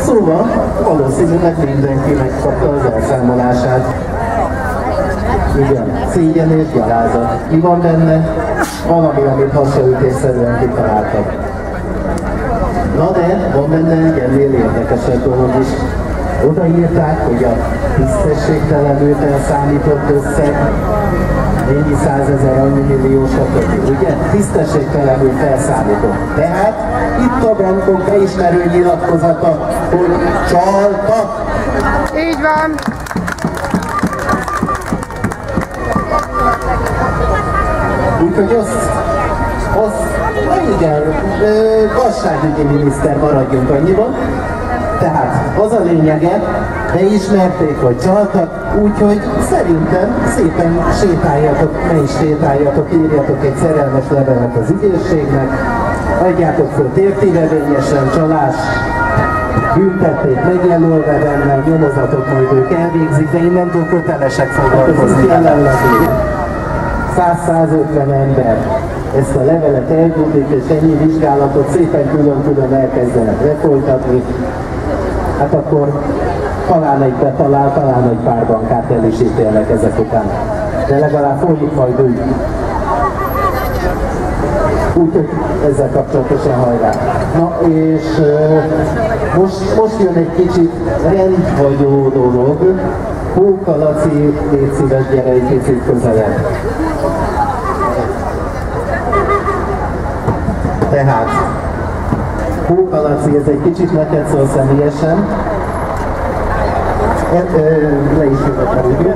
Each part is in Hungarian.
Szóval valószínűleg mindenki megkapta az elszámolását. Igen, szégyen és gyalázat. Mi van benne? Valami, amit hasonlítésszerűen kitaláltak. Na de, van benne egy ennél érdekesebb dolog is. Odaírták, hogy a tisztességtelenül felszámított összeg négy 100 000, annyi millió, stb. Ugye? Tisztességtelenül felszámított. Tehát itt a bankok beismerő nyilatkozata, hogy csaltak. Így van. Úgyhogy igen, gazdaságügyi miniszter maradjunk annyiban. Tehát az a lényege, beismerték, hogy csaltak, úgyhogy szerintem szépen sétáljatok, ne is sétáljatok, írjatok egy szerelmes levelet az ügyészségnek, adjátok föl tértérevényesen, csalás, büntették megjelölve benne, nyomozatot majd ők elvégzik, de innentől kötelesek foglalkozni. Jelenleg 100-150 ember ezt a levelet elküldik, és ennyi vizsgálatot szépen külön-külön elkezdenek lefolytatni, hát akkor talán egy betalál, talán egy pár bankát el is ítélnek ezek után. De legalább folyik majd úgy. Úgyhogy ezzel kapcsolatosan hajrá. Na és most jön egy kicsit rendhagyó dolog. Hóka Laci, légy szíves, gyere egy kicsit közelebb. Tehát, Hóka Laci, ez egy kicsit neked szól személyesen. Le is jövök a rúgja.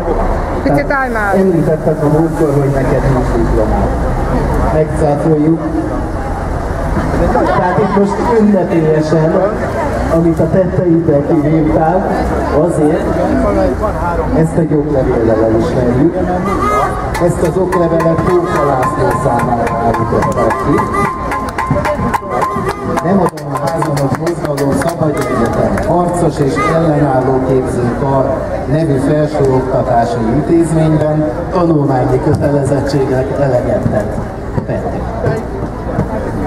Picit állj már! Említetted a múltkor, hogy neked nincs diplomát. Megcátoljuk. Tehát itt most ünnepélyesen, amit a tetteidben kivívtál, azért ezt egy oklevéllel elismerjük. Ezt az oklevelet Hóka László számára állították ki. Nem adom a házamot mozgalom Szabad Egyetem harcos és ellenálló képzőkar nevű felsőoktatási intézményben tanulmányi kötelezettségek eleget tettek.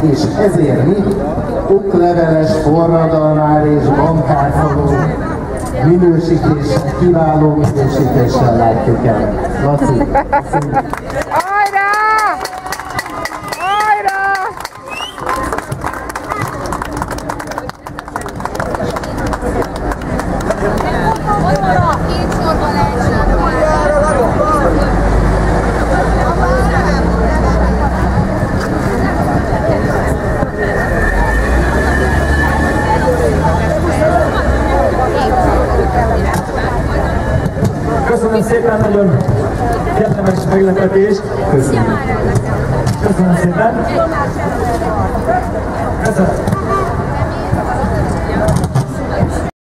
És ezért mi okleveles, forradalmár és bankárfaló minősítéssel, kiváló minősítéssel látjuk el. Laci, Hajrá! Hajrá! Köszönöm szépen, nagyon kellemes meglepetés. köszönöm. Köszönöm szépen. Köszönöm.